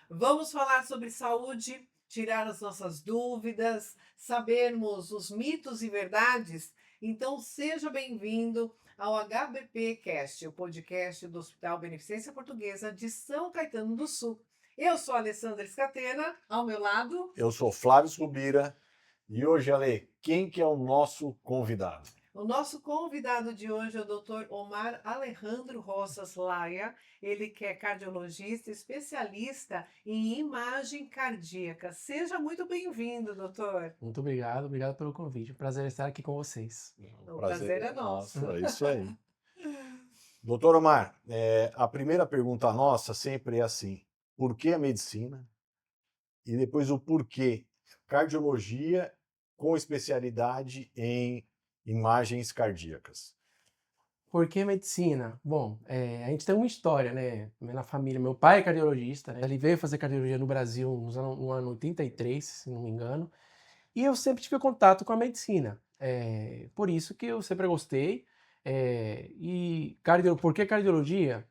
Vamos falar sobre saúde, tirar as nossas dúvidas, sabermos os mitos e verdades? Então, seja bem-vindo ao HBP Cast, o podcast do Hospital Beneficência Portuguesa de São Caetano do Sul. Eu sou a Alessandra Scatena, ao meu lado. Eu sou Flávio Subira e hoje, Ale, quem que é o nosso convidado? O nosso convidado de hoje é o Dr. Omar Alejandro Roças Laia, ele que é cardiologista, especialista em imagem cardíaca. Seja muito bem-vindo, doutor. Muito obrigado pelo convite. Prazer estar aqui com vocês. O prazer é nosso. É isso aí. Doutor Omar, a primeira pergunta nossa sempre é assim: por que a medicina? E depois o porquê cardiologia com especialidade em imagens cardíacas. Por que medicina? Bom, a gente tem uma história, né? Na família, meu pai é cardiologista, né? Ele veio fazer cardiologia no Brasil no ano 83, se não me engano. E eu sempre tive contato com a medicina. Por isso que eu sempre gostei. Por que cardiologia?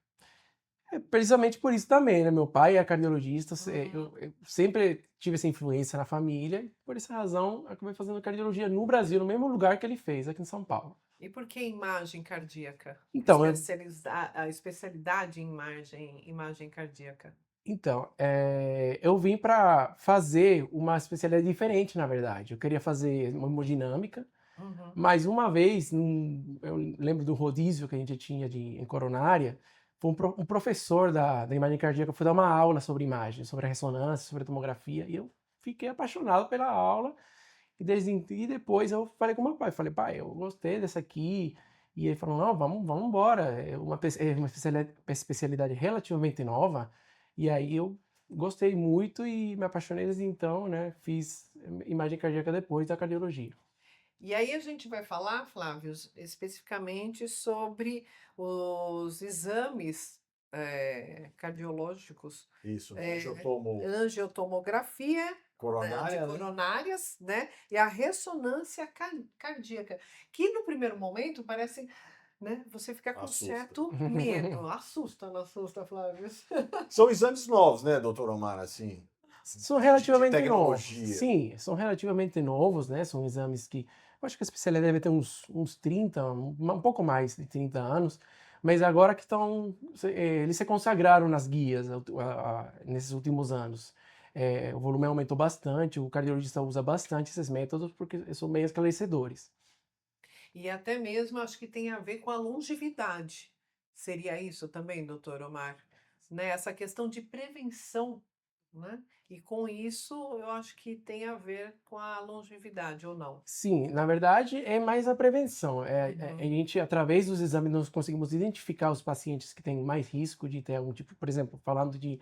Precisamente por isso também, né? Meu pai é cardiologista, eu sempre tive essa influência na família, e por essa razão acabei fazendo cardiologia no Brasil, no mesmo lugar que ele fez, aqui em São Paulo. E por que imagem cardíaca? Então, A especialidade em imagem cardíaca. Eu vim para fazer uma especialidade diferente, na verdade. Eu queria fazer uma hemodinâmica, Uhum. mas uma vez, eu lembro do rodízio que a gente tinha em coronária, foi um professor da imagem cardíaca foi dar uma aula sobre imagem, sobre a ressonância, sobre a tomografia, e eu fiquei apaixonado pela aula. E depois eu falei com meu pai, pai, eu gostei dessa aqui. E ele falou, não, vamos embora, é uma especialidade relativamente nova. E aí eu gostei muito e me apaixonei desde então, né? Fiz imagem cardíaca depois da cardiologia. E aí a gente vai falar, Flávio, especificamente sobre os exames cardiológicos, Isso, angiotomografia de coronária, né? coronárias, né? E a ressonância cardíaca, que no primeiro momento parece, né? Você fica com Assusta. certo medo. Assusta, não assusta, Flávio? São exames novos, né, doutor Omar? Assim, São relativamente de tecnologia. novos. Sim, são relativamente novos, né? São exames que eu acho que a especialidade deve ter uns 30, um pouco mais de 30 anos, mas agora que eles se consagraram nas guias nesses últimos anos. O volume aumentou bastante, o cardiologista usa bastante esses métodos porque são bem esclarecedores. E até mesmo acho que tem a ver com a longevidade. Seria isso também, doutor Omar? Né? Essa questão de prevenção, né? E com isso eu acho que tem a ver com a longevidade, ou não? Sim, na verdade é mais a prevenção. A Uhum. gente, através dos exames, nós conseguimos identificar os pacientes que têm mais risco de ter algum tipo, por exemplo, falando de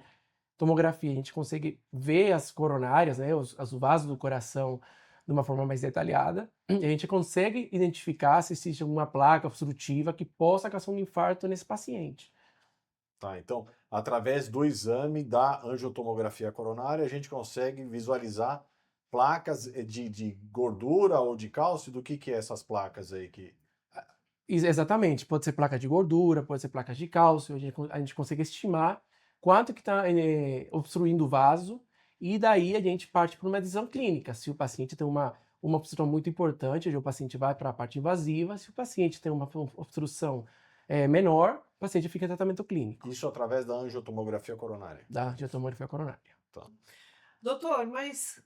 tomografia, a gente consegue ver as coronárias, né, os vasos do coração de uma forma mais detalhada, e a gente consegue identificar se existe alguma placa obstrutiva que possa causar um infarto nesse paciente. Tá, então, através do exame da angiotomografia coronária, a gente consegue visualizar placas de gordura ou de cálcio. Do que é essas placas aí que... Exatamente, pode ser placa de gordura, pode ser placa de cálcio, a gente consegue estimar quanto que está obstruindo o vaso, e daí a gente parte para uma decisão clínica. Se o paciente tem uma obstrução muito importante, o paciente vai para a parte invasiva. Se o paciente tem uma obstrução menor, o paciente fica em tratamento clínico, Isso através da angiotomografia coronária. da angiotomografia coronária. Tá. Doutor, mas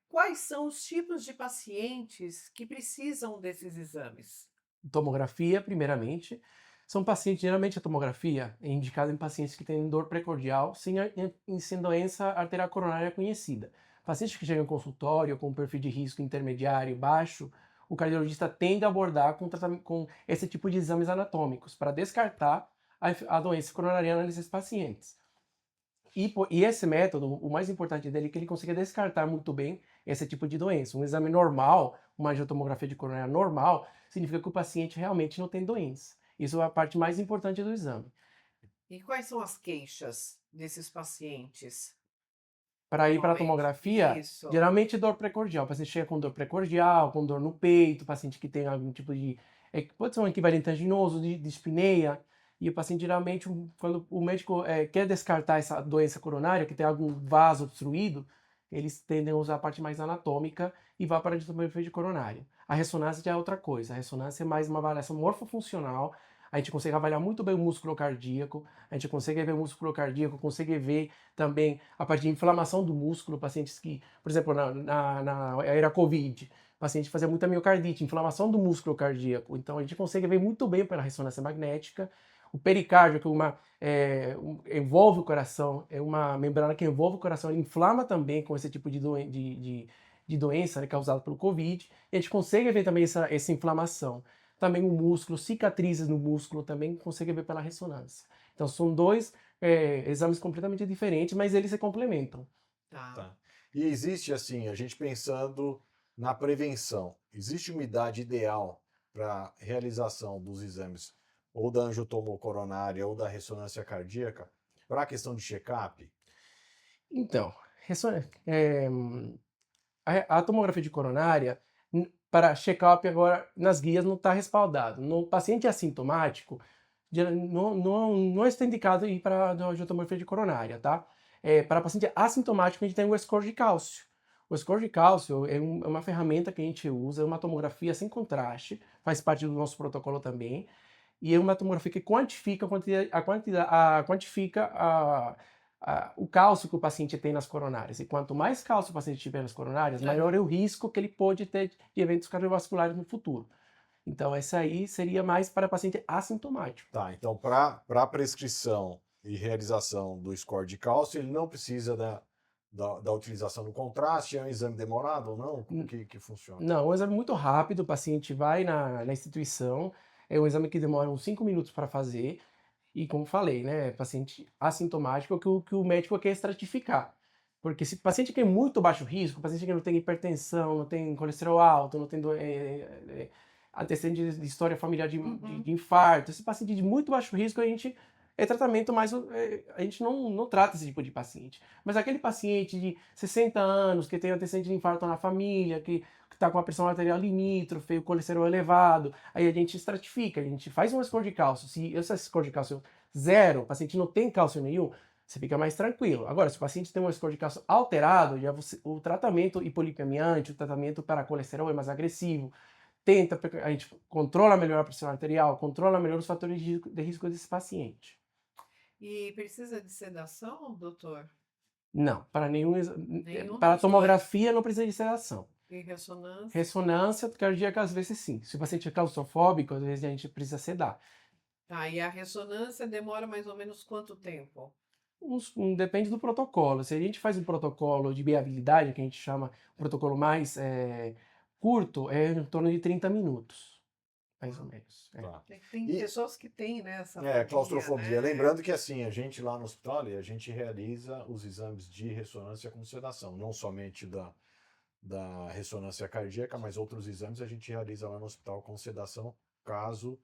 quais são os tipos de pacientes que precisam desses exames? Tomografia, primeiramente, são pacientes, geralmente a tomografia é indicada em pacientes que têm dor precordial sem doença arterial coronária conhecida. Pacientes que chegam em consultório com perfil de risco intermediário baixo, o cardiologista tende a abordar com esse tipo de exames anatômicos para descartar a doença coronariana nesses pacientes. E esse método, o mais importante dele é que ele consiga descartar muito bem esse tipo de doença. Um exame normal, uma angiotomografia de coronária normal, significa que o paciente realmente não tem doença. Isso é a parte mais importante do exame. E quais são as queixas desses pacientes? Para ir para a Normalmente. tomografia, Isso. geralmente dor precordial. O paciente chega com dor precordial, com dor no peito, paciente que tem algum tipo de pode ser um equivalente anginoso de dispneia, e o paciente geralmente, quando o médico quer descartar essa doença coronária, que tem algum vaso obstruído, eles tendem a usar a parte mais anatômica e vai para a angiotomografia de coronária. A ressonância já é outra coisa, a ressonância é mais uma avaliação morfofuncional, a gente consegue avaliar muito bem o músculo cardíaco, a gente consegue ver o músculo cardíaco, consegue ver também a parte de inflamação do músculo, pacientes que, por exemplo, na era COVID, o paciente fazia muita miocardite, inflamação do músculo cardíaco, então a gente consegue ver muito bem pela ressonância magnética. O pericárdio, que envolve o coração, é uma membrana que envolve o coração, ele inflama também com esse tipo de doença, né, causada pelo COVID, e a gente consegue ver também essa inflamação. Também o músculo, cicatrizes no músculo, também consegue ver pela ressonância. Então são dois exames completamente diferentes, mas eles se complementam. Tá. E existe, assim, a gente pensando na prevenção, existe uma idade ideal para realização dos exames ou da angiotomocoronária ou da ressonância cardíaca para a questão de check-up? Então, a tomografia de coronária, para check-up agora nas guias não está respaldado. No paciente assintomático, não está indicado ir para a tomografia de coronária, tá? Para paciente assintomático, a gente tem o score de cálcio. O score de cálcio é uma ferramenta que a gente usa, é uma tomografia sem contraste, faz parte do nosso protocolo também, e é uma tomografia que quantifica o cálcio que o paciente tem nas coronárias. E quanto mais cálcio o paciente tiver nas coronárias, maior é o risco que ele pode ter de eventos cardiovasculares no futuro. Então, essa aí seria mais para paciente assintomático. Tá, então para prescrição e realização do score de cálcio, ele não precisa da utilização do contraste, é um exame demorado ou não? Como que funciona? Não, é um exame muito rápido, o paciente vai na instituição, é um exame que demora uns 5 minutos para fazer, e como falei, né, paciente assintomático, que o médico quer estratificar. Porque se o paciente tem muito baixo risco, o paciente que não tem hipertensão, não tem colesterol alto, não tem antecedente de história familiar de infarto, esse paciente de muito baixo risco, a gente tratamento mais, a gente não trata esse tipo de paciente. Mas aquele paciente de 60 anos, que tem antecedente de infarto na família, que está com a pressão arterial limítrofe, o colesterol elevado, aí a gente estratifica, a gente faz um score de cálcio. Se esse score de cálcio 0, o paciente não tem cálcio nenhum, você fica mais tranquilo. Agora, se o paciente tem um score de cálcio alterado, o tratamento hipolipemiante, o tratamento para colesterol é mais agressivo. A gente controla melhor a pressão arterial, controla melhor os fatores de risco desse paciente. E precisa de sedação, doutor? Não, para Nenhum para dos tomografia não precisa de sedação. E ressonância? Ressonância cardíaca às vezes sim. Se o paciente é claustrofóbico, às vezes a gente precisa sedar. Tá, e a ressonância demora mais ou menos quanto tempo? Depende do protocolo. Se a gente faz um protocolo de viabilidade, que a gente chama um protocolo mais curto, é em torno de 30 minutos, mais ou menos. Tá. Tem pessoas que têm, né, essa claustrofobia. né? Lembrando que assim, a gente lá no hospital, a gente realiza os exames de ressonância com sedação, não somente da ressonância cardíaca, mas outros exames a gente realiza lá no hospital com sedação, caso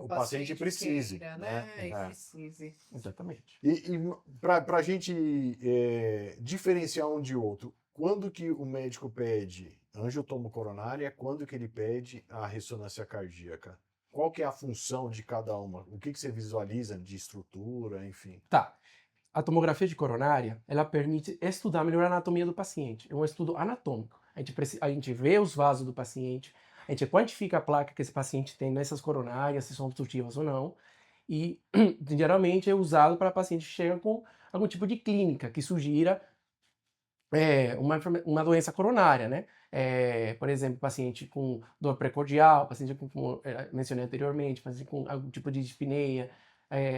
o paciente precise. Queira, né? E precise. Exatamente. E para a gente diferenciar um de outro, quando que o médico pede angiotomocoronária, quando que ele pede a ressonância cardíaca? Qual que é a função de cada uma? O que você visualiza de estrutura, enfim? Tá. A tomografia de coronária, ela permite estudar melhor a anatomia do paciente. É um estudo anatômico. A gente vê os vasos do paciente, a gente quantifica a placa que esse paciente tem nessas coronárias, se são obstrutivas ou não, e geralmente é usado para pacientes que chegam com algum tipo de clínica que sugira uma doença coronária, né? Por exemplo, paciente com dor precordial, paciente como mencionei anteriormente, paciente com algum tipo de dispneia,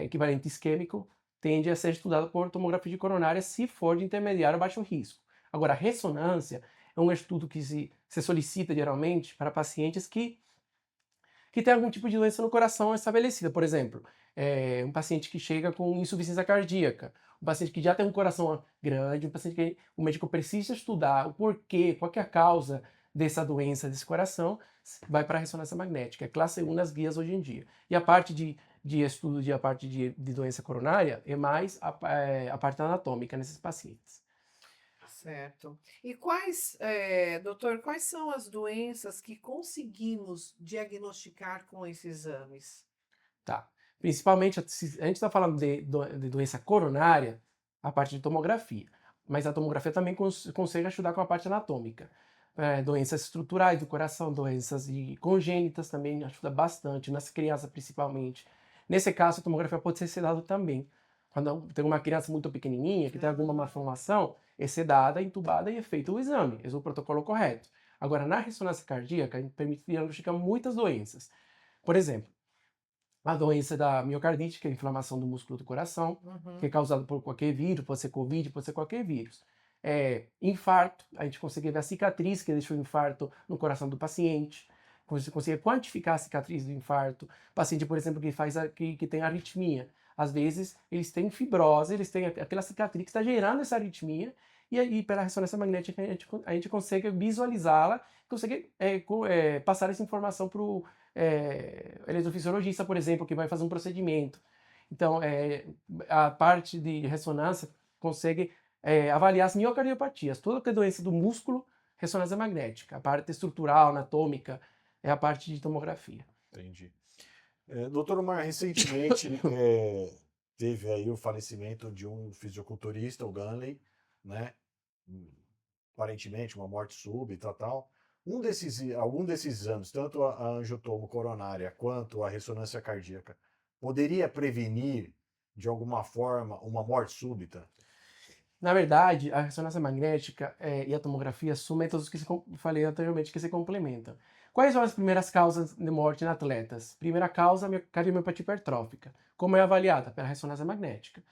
equivalente isquêmico, tende a ser estudado por tomografia de coronária se for de intermediário a baixo risco. Agora, a ressonância é um estudo que se solicita geralmente para pacientes que têm algum tipo de doença no coração estabelecida. Por exemplo, um paciente que chega com insuficiência cardíaca, um paciente que já tem um coração grande, um paciente que o médico precisa estudar o porquê, qual que é a causa dessa doença, desse coração, vai para a ressonância magnética. É classe 1 nas guias hoje em dia. E a parte de estudo a parte de doença coronária é mais a parte anatômica nesses pacientes. Certo. E doutor, quais são as doenças que conseguimos diagnosticar com esses exames? Tá. Principalmente, se a gente está falando de doença coronária, a parte de tomografia. Mas a tomografia também consegue ajudar com a parte anatômica. Doenças estruturais do coração, doenças congênitas também ajuda bastante, nas crianças principalmente. Nesse caso, a tomografia pode ser sedada também. Quando tem uma criança muito pequenininha, que tem alguma malformação, é sedada, entubada e é feito o exame. Esse é o protocolo correto. Agora, na ressonância cardíaca, a gente permite diagnosticar muitas doenças. Por exemplo, a doença da miocardite, que é a inflamação do músculo do coração, que é Uhum. causada por qualquer vírus, pode ser Covid, pode ser qualquer vírus. Infarto, a gente consegue ver a cicatriz que deixou o infarto no coração do paciente, você consegue quantificar a cicatriz do infarto. Paciente, por exemplo, que tem arritmia, às vezes eles têm fibrose, eles têm aquela cicatriz que está gerando essa arritmia, e aí pela ressonância magnética a gente consegue visualizá-la, consegue passar essa informação para o eletrofisiologista, por exemplo, que vai fazer um procedimento. Então, a parte de ressonância consegue avaliar as miocardiopatias, toda que é doença do músculo, ressonância magnética. A parte estrutural, anatômica, é a parte de tomografia. Entendi. Doutor Omar, recentemente teve aí o falecimento de um fisiculturista, o Ganley, né? Aparentemente uma morte súbita e tal. Algum desses exames, tanto a angiotomo coronária quanto a ressonância cardíaca, poderia prevenir de alguma forma uma morte súbita? Na verdade, a ressonância magnética e a tomografia são métodos que falei anteriormente que se complementam. Quais são as primeiras causas de morte em atletas? Primeira causa, cardiomiopatia hipertrófica. Como é avaliada? Pela ressonância magnética.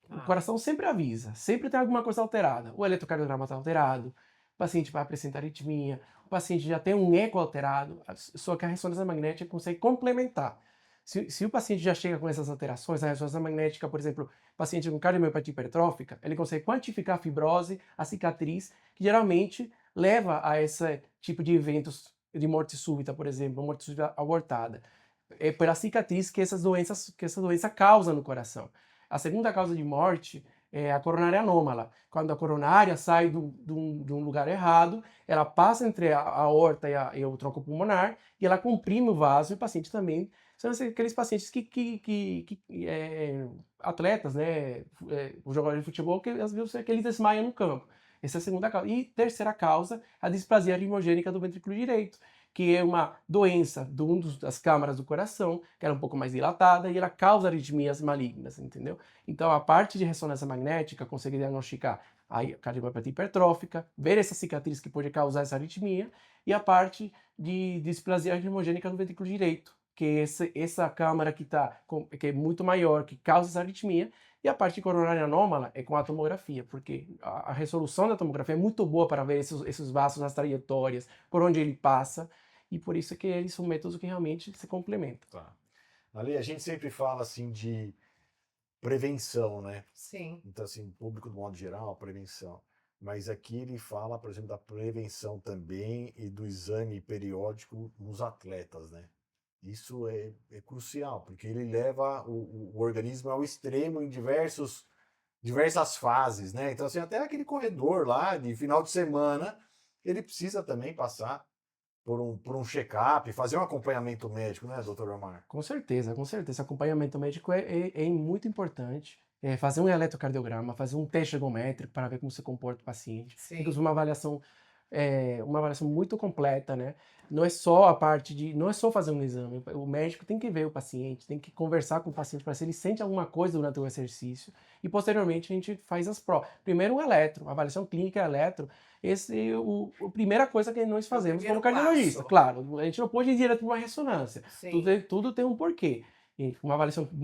O Ah, coração sempre avisa, sempre tem alguma coisa alterada. O eletrocardiograma está alterado, o paciente vai apresentar arritmia, o paciente já tem um eco alterado, só que a ressonância magnética consegue complementar. Se o paciente já chega com essas alterações, a ressonância magnética, por exemplo, paciente com cardiomiopatia hipertrófica, ele consegue quantificar a fibrose, a cicatriz, que geralmente leva a esse tipo de eventos de morte súbita, por exemplo, morte súbita abortada. É pela cicatriz que essa doença causa no coração. A segunda causa de morte é a coronária anômala. Quando a coronária sai de um lugar errado, ela passa entre a aorta e o tronco pulmonar e ela comprime o vaso e o paciente também. São aqueles pacientes atletas, né, os jogadores de futebol, que às vezes eles desmaiam no campo. Essa é a segunda causa. E terceira causa, a displasia ritmogênica do ventrículo direito, que é uma doença de das câmaras do coração, que era um pouco mais dilatada, e ela causa arritmias malignas, entendeu? Então, a parte de ressonância magnética consegue diagnosticar a cardiomiopatia hipertrófica, ver essa cicatriz que pode causar essa arritmia, e a parte de displasia ritmogênica do ventrículo direito, que é essa câmara que é muito maior, que causa essa arritmia, e a parte coronária anômala é com a tomografia, porque a resolução da tomografia é muito boa para ver esses vasos, as trajetórias, por onde ele passa, e por isso que eles são métodos que realmente se complementam. Tá. Ali a gente sempre fala assim de prevenção, né? sim. Então, assim, público do modo geral, prevenção. Mas aqui ele fala, por exemplo, da prevenção também e do exame periódico nos atletas, né? Isso é crucial, porque ele leva o organismo ao extremo em diversas fases, né? Então, assim, até aquele corredor lá de final de semana, ele precisa também passar por um check-up, fazer um acompanhamento médico, né, doutor Omar? Com certeza, com certeza. Acompanhamento médico é muito importante. Fazer um eletrocardiograma, fazer um teste ergométrico para ver como se comporta o paciente. Tem que Sim. fazer uma avaliação muito completa, né? Não é só a parte não é só fazer um exame. O médico tem que ver o paciente, tem que conversar com o paciente para se ele sente alguma coisa durante o exercício. E posteriormente a gente faz as provas. Primeiro o eletro, a avaliação clínica eletro. Esse é a primeira coisa que nós É o fazemos como primeiro cardiologista. passo. Claro, a gente não pode ir direto para uma ressonância. Sim. Tudo tem um porquê. E uma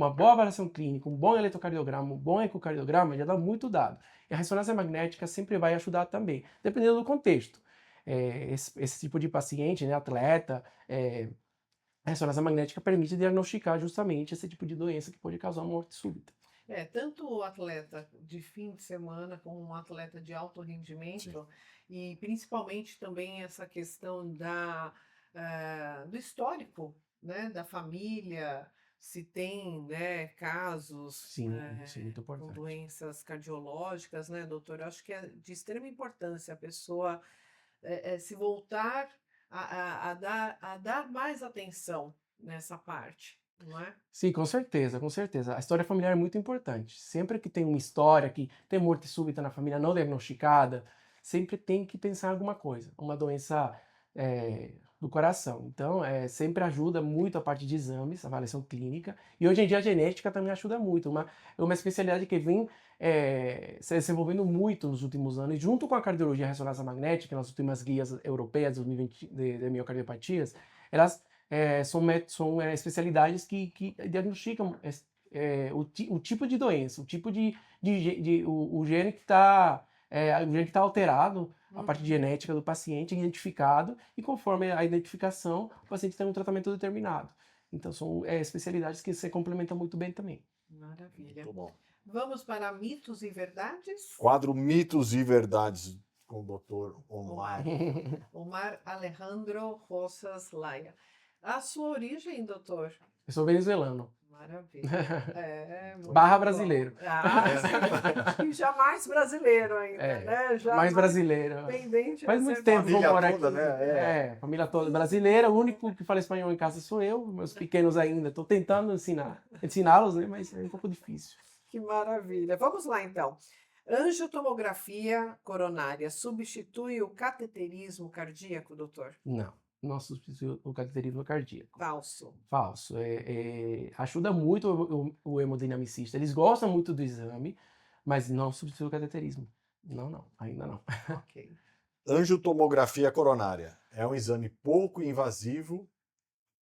boa avaliação clínica, um bom eletrocardiograma, um bom ecocardiograma já dá muito dado. E a ressonância magnética sempre vai ajudar também, dependendo do contexto. Esse tipo de paciente, né, atleta, a ressonância magnética permite diagnosticar justamente esse tipo de doença que pode causar uma morte súbita. Tanto o atleta de fim de semana como um atleta de alto Sim. rendimento, e principalmente também essa questão do histórico, né, da família, se tem, né, casos Sim, isso é muito com importante. doenças cardiológicas, né, doutor? Eu acho que é de extrema importância a pessoa se voltar a dar mais atenção nessa parte, não é? Sim, com certeza, com certeza. A história familiar é muito importante. Sempre que tem uma história que tem morte súbita na família não diagnosticada, sempre tem que pensar em alguma coisa, uma doença do coração. Então, sempre ajuda muito a parte de exames, avaliação clínica. E hoje em dia a genética também ajuda muito. É uma especialidade que vem se desenvolvendo muito nos últimos anos, e junto com a cardiologia e a ressonância magnética, nas últimas guias europeias de 2020 de miocardiopatias, elas são especialidades que diagnosticam o tipo de doença, o tipo o gene que está alterado, a parte Uhum. genética do paciente é identificado e conforme a identificação, o paciente tem um tratamento determinado. Então são especialidades que se complementam muito bem também. Maravilha. Muito bom. Vamos para mitos e verdades? Quadro Mitos e Verdades com o doutor Omar. Omar Alejandro Rosas Laia. A sua origem, doutor? Eu sou venezuelano. Maravilha. Muito Barra bom. brasileiro. E jamais brasileiro ainda, né? Já mais brasileiro. pendente Faz a muito ser tempo que eu Família moro toda, aqui. né? Família toda brasileira. O único que fala espanhol em casa sou eu. Meus pequenos ainda. Estou tentando ensiná-los, né? Mas é um pouco difícil. Que maravilha. Vamos lá, então. Angiotomografia coronária substitui o cateterismo cardíaco, doutor? Não substitui o cateterismo cardíaco. Falso. Falso. Ajuda muito o hemodinamicista. Eles gostam muito do exame, mas não substitui o cateterismo. Não, ainda não. Ok. Angiotomografia coronária. É um exame pouco invasivo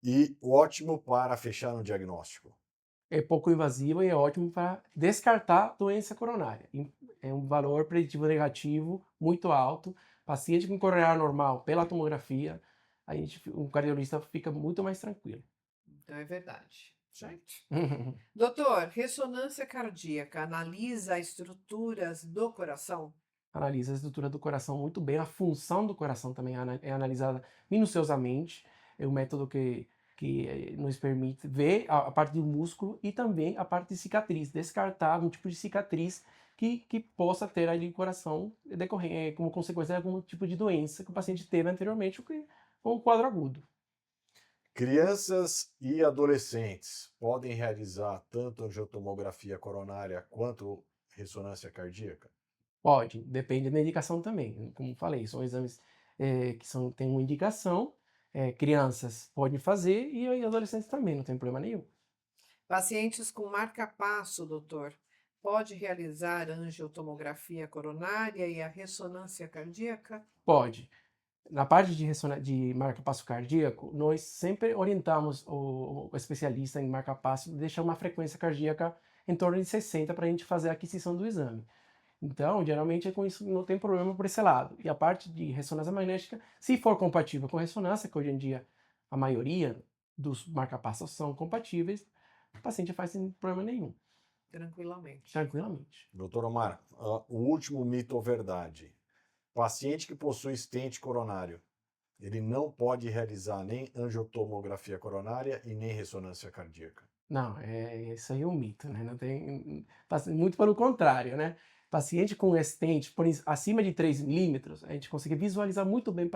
e ótimo para fechar um diagnóstico. É pouco invasivo e é ótimo para descartar doença coronária. É um valor preditivo negativo muito alto. Paciente com coronária normal, pela tomografia, o cardiologista fica muito mais tranquilo. Então é verdade. Gente. Doutor, ressonância cardíaca analisa estruturas do coração? Analisa a estrutura do coração muito bem, a função do coração também é analisada minuciosamente. É um método que nos permite ver a parte do músculo e também a parte de cicatriz, descartar algum tipo de cicatriz que possa ter ali no coração como consequência de algum tipo de doença que o paciente teve anteriormente ou um quadro agudo. Crianças e adolescentes podem realizar tanto angiotomografia coronária quanto ressonância cardíaca? Pode, depende da indicação também. Como falei, são exames que têm uma indicação. Crianças podem fazer e adolescentes também, não tem problema nenhum. Pacientes com marca-passo, doutor, pode realizar angiotomografia coronária e a ressonância cardíaca? Pode. Na parte de marca-passo cardíaco, nós sempre orientamos o especialista em marca-passo a deixar uma frequência cardíaca em torno de 60 para a gente fazer a aquisição do exame. Então, geralmente com isso não tem problema por esse lado. E a parte de ressonância magnética, se for compatível com ressonância, que hoje em dia a maioria dos marca-passos são compatíveis, o paciente faz sem problema nenhum, Tranquilamente. tranquilamente. Doutor Omar, o último mito ou verdade. Paciente que possui stent coronário, ele não pode realizar nem angiotomografia coronária e nem ressonância cardíaca. Não, isso aí é um mito, né? Não tem, muito pelo contrário, né? Paciente com stent acima de 3 milímetros, a gente consegue visualizar muito bem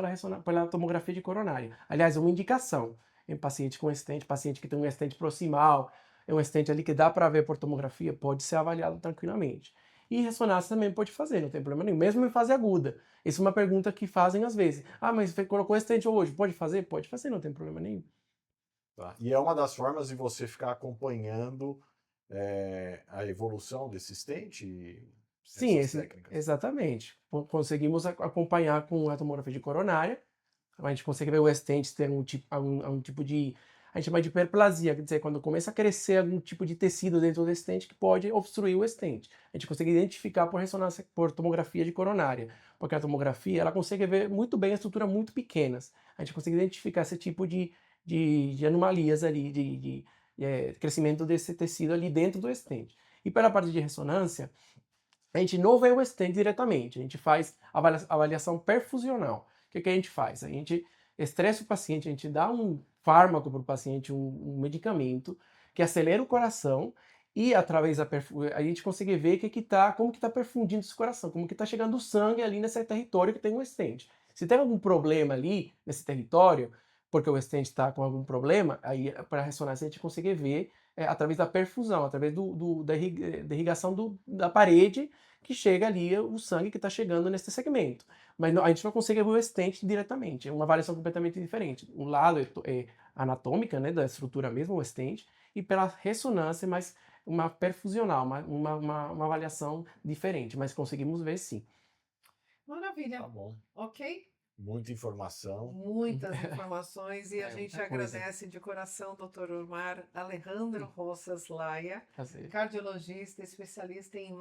pela tomografia de coronária. Aliás, é uma indicação em paciente com stent, paciente que tem um stent proximal, é um stent ali que dá para ver por tomografia, pode ser avaliado tranquilamente. E ressonância também pode fazer, não tem problema nenhum, mesmo em fase aguda. Essa é uma pergunta que fazem às vezes. Ah, mas você colocou stent hoje, pode fazer? Pode fazer, não tem problema nenhum. Tá? E é uma das formas de você ficar acompanhando a evolução desse stent e Sim, essas técnicas. exatamente. Conseguimos acompanhar com a tomografia de coronária. A gente consegue ver o stent ter um tipo de, a gente chama de hiperplasia, quer dizer, quando começa a crescer algum tipo de tecido dentro do stent que pode obstruir o stent. A gente consegue identificar por ressonância, por tomografia de coronária, porque a tomografia ela consegue ver muito bem a estrutura muito pequenas. A gente consegue identificar esse tipo de anomalias ali, de crescimento desse tecido ali dentro do stent. E pela parte de ressonância, a gente não vê o stent diretamente, a gente faz avaliação perfusional. O que a gente faz? A gente estressa o paciente, a gente dá um fármaco para o paciente, um medicamento que acelera o coração e através a gente consegue ver como que tá perfundindo esse coração, como que tá chegando o sangue ali nesse território que tem um stent. Se tem algum problema ali nesse território, porque o stent está com algum problema, aí para a ressonância a gente consegue ver através da perfusão, através da irrigação da parede que chega ali o sangue que está chegando nesse segmento. Mas a gente não consegue ver o stent diretamente, é uma avaliação completamente diferente. Um lado é anatômica, né, da estrutura mesmo, o stent, e pela ressonância, mas uma perfusional, uma avaliação diferente, mas conseguimos ver sim. Maravilha. Tá bom. Ok? Muita informação. Muitas informações e a gente muita coisa. agradece de coração, Dr. Omar Alejandro Roças Laia, Prazer. cardiologista, especialista em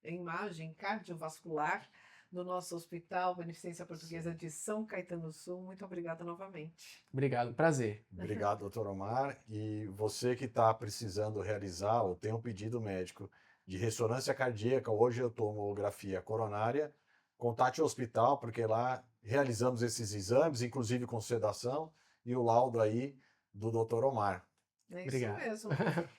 imagem cardiovascular do nosso Hospital Beneficência Portuguesa de São Caetano do Sul. Muito obrigada novamente. Obrigado, prazer. Obrigado, doutor Omar. E você que está precisando realizar ou tem um pedido médico de ressonância cardíaca, hoje eu tomografia coronária, contate o hospital, porque lá realizamos esses exames, inclusive com sedação, e o laudo aí do doutor Omar. É isso Obrigado. mesmo.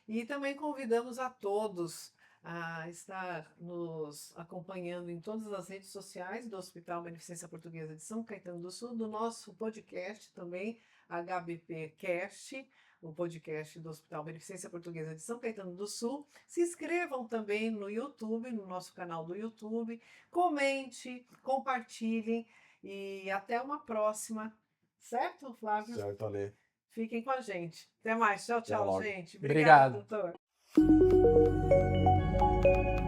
E também convidamos a todos a estar nos acompanhando em todas as redes sociais do Hospital Beneficência Portuguesa de São Caetano do Sul, do nosso podcast também, HBP Cast, o podcast do Hospital Beneficência Portuguesa de São Caetano do Sul. Se inscrevam também no YouTube, no nosso canal do YouTube, comente, compartilhem e até uma próxima. Certo, Flávio? Certo, Ale. Fiquem com a gente. Até mais. Tchau, tchau, logo. gente. Obrigado. Obrigada, doutor.